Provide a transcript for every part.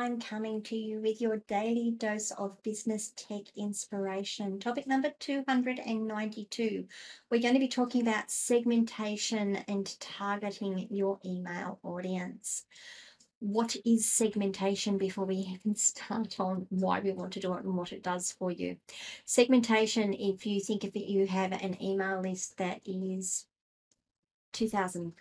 I'm coming to you with your daily dose of business tech inspiration. Topic number 292. We're going to be talking about segmentation and targeting your email audience. What is segmentation before we even start on why we want to do it and what it does for you? Segmentation, if you think of it, you have an email list that is 2,000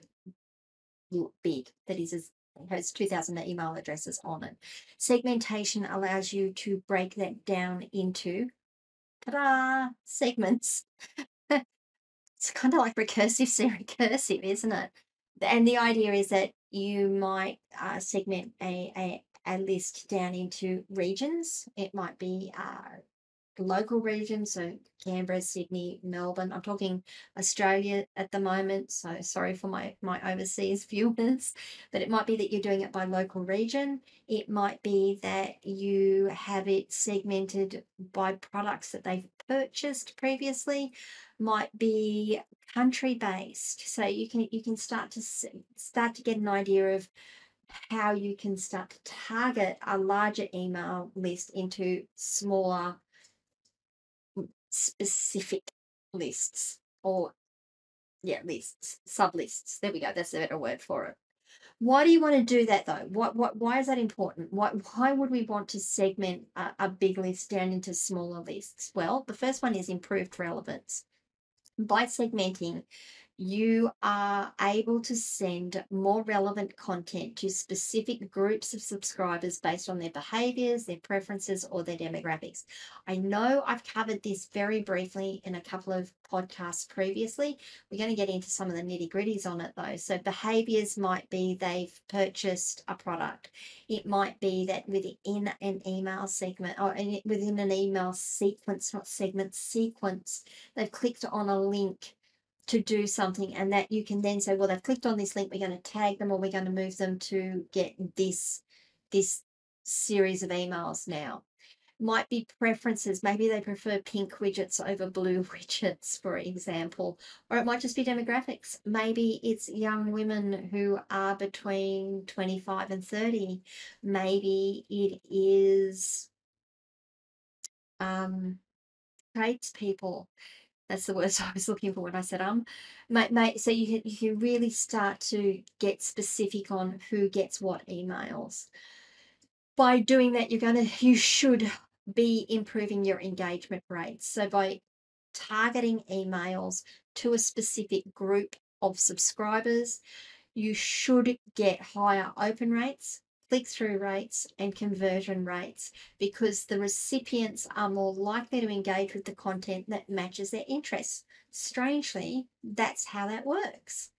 big, that is as has 2,000 email addresses on it. Segmentation allows you to break that down into ta-da, segments. It's kind of like recursive, recursive, isn't it? And the idea is that you might segment a list down into regions. It might be local regions, so Canberra, Sydney, Melbourne. I'm talking Australia at the moment, so sorry for my overseas viewers, but it might be that you're doing it by local region. It might be that you have it segmented by products that they've purchased previously. Might be country based, so you can start to get an idea of how you can start to target a larger email list into smaller specific lists, or lists, sub lists. There we go, that's a better word for it. Why do you want to do that though? Why is that important? Why would we want to segment a big list down into smaller lists? Well, the first one is improved relevance. By segmenting, you are able to send more relevant content to specific groups of subscribers based on their behaviors, their preferences, or their demographics. I know I've covered this very briefly in a couple of podcasts previously. We're going to get into some of the nitty gritties on it though. So behaviors might be they've purchased a product. It might be that within an email segment, or within an email sequence, not segment, sequence, they've clicked on a link to do something, and that you can then say, well, they've clicked on this link, we're going to tag them, or we're going to move them to get this series of emails now. Might be preferences. Maybe they prefer pink widgets over blue widgets, for example. Or it might just be demographics. Maybe it's young women who are between 25 and 30. Maybe it is tradespeople. That's the words I was looking for when I said mate. So you can really start to get specific on who gets what emails. By doing that, you should be improving your engagement rates. So by targeting emails to a specific group of subscribers, you should get higher open rates, click-through rates, and conversion rates, because the recipients are more likely to engage with the content that matches their interests. Strangely, that's how that works.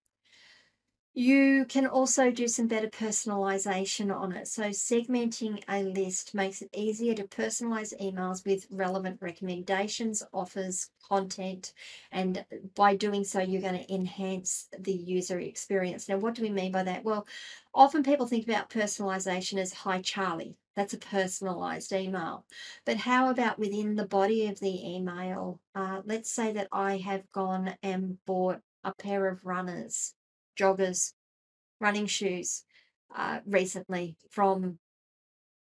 You can also do some better personalization on it. So segmenting a list makes it easier to personalize emails with relevant recommendations, offers, content, and by doing so, you're going to enhance the user experience. Now, what do we mean by that? Well, often people think about personalization as, hi, Charlie. That's a personalized email. But how about within the body of the email? Let's say that I have gone and bought a pair of runners, joggers, running shoes recently from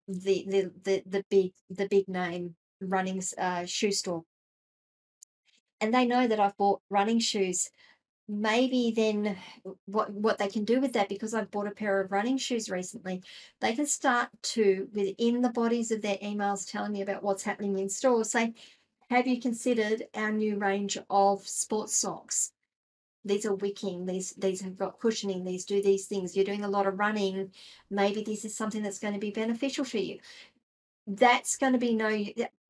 the big name running shoe store, and they know that I've bought running shoes. Maybe then what they can do with that, because I've bought a pair of running shoes recently, they can start to, within the bodies of their emails telling me about what's happening in store, say, have you considered our new range of sports socks? These are wicking, these have got cushioning, these do these things. You're doing a lot of running. Maybe this is something that's going to be beneficial for you. That's going to be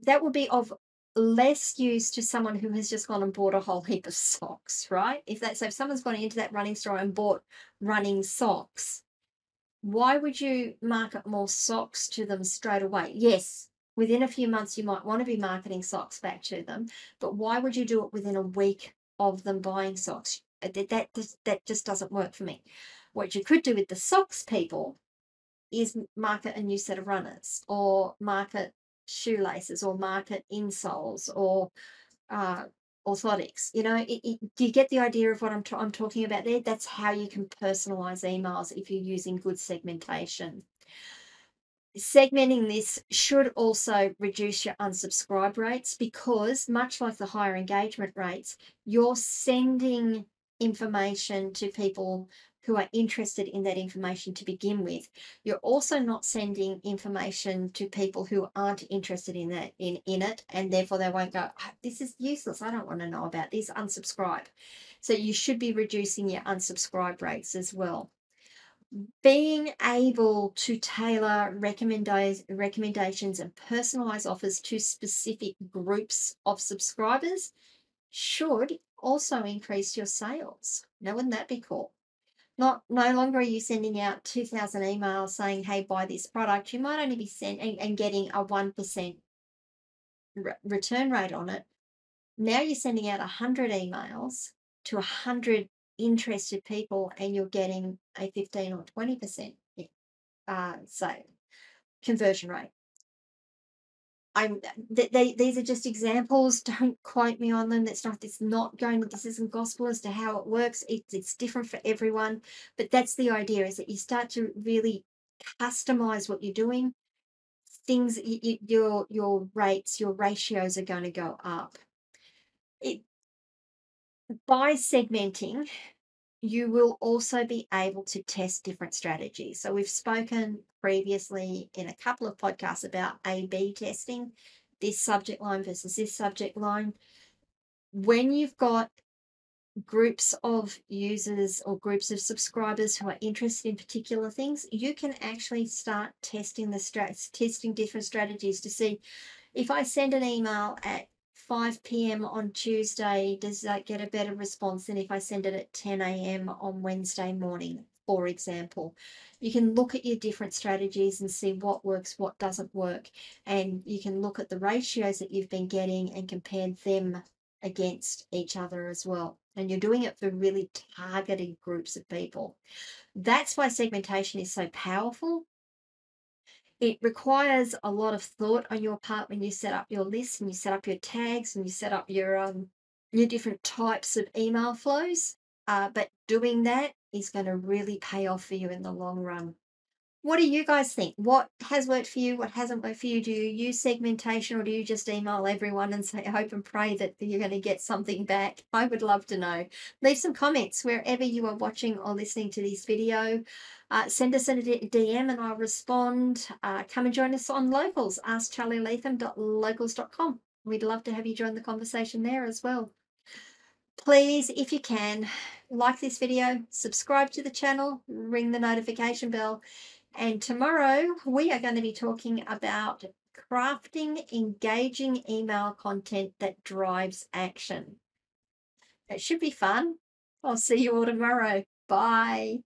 that will be of less use to someone who has just gone and bought a whole heap of socks, right? If someone's gone into that running store and bought running socks, why would you market more socks to them straight away? Yes, within a few months, you might want to be marketing socks back to them, but why would you do it within a week of them buying socks? That just doesn't work for me. What you could do with the socks people is market a new set of runners, or market shoelaces, or market insoles, or orthotics. Do you get the idea of what I'm talking about there? That's how you can personalize emails if you're using good segmentation. Segmenting this should also reduce your unsubscribe rates because, much like the higher engagement rates, you're sending information to people who are interested in that information to begin with. You're also not sending information to people who aren't interested in that in it, and therefore they won't go, "Ah, this is useless. I don't want to know about this. Unsubscribe." So you should be reducing your unsubscribe rates as well. Being able to tailor recommendations and personalized offers to specific groups of subscribers should also increase your sales. Now, wouldn't that be cool? No longer are you sending out 2,000 emails saying, "Hey, buy this product." You might only be sending and getting a 1% return rate on it. Now you're sending out 100 emails to 100 interested people, and you're getting a 15 or 20% sale conversion rate. These are just examples. Don't quote me on them. This isn't gospel as to how it works. It's different for everyone. But that's the idea, is that you start to really customize what you're doing. Things, your rates, your ratios are going to go up. By segmenting, you will also be able to test different strategies. So we've spoken previously in a couple of podcasts about A/B testing, this subject line versus this subject line. When you've got groups of users or groups of subscribers who are interested in particular things, you can actually start testing testing different strategies to see, if I send an email at 5 p.m. on Tuesday, does that get a better response than if I send it at 10 a.m. on Wednesday morning, for example? You can look at your different strategies and see what works, what doesn't work. And you can look at the ratios that you've been getting and compare them against each other as well. And you're doing it for really targeted groups of people. That's why segmentation is so powerful. It requires a lot of thought on your part when you set up your lists and you set up your tags and you set up your different types of email flows. But doing that is going to really pay off for you in the long run. What do you guys think? What has worked for you? What hasn't worked for you? Do you use segmentation, or do you just email everyone and say, hope and pray that you're going to get something back? I would love to know. Leave some comments wherever you are watching or listening to this video. Send us a DM and I'll respond. Come and join us on Locals. Ask charlyleetham.locals.com. We'd love to have you join the conversation there as well. Please, if you can, like this video, subscribe to the channel, ring the notification bell. And tomorrow we are going to be talking about crafting engaging email content that drives action. It should be fun. I'll see you all tomorrow. Bye.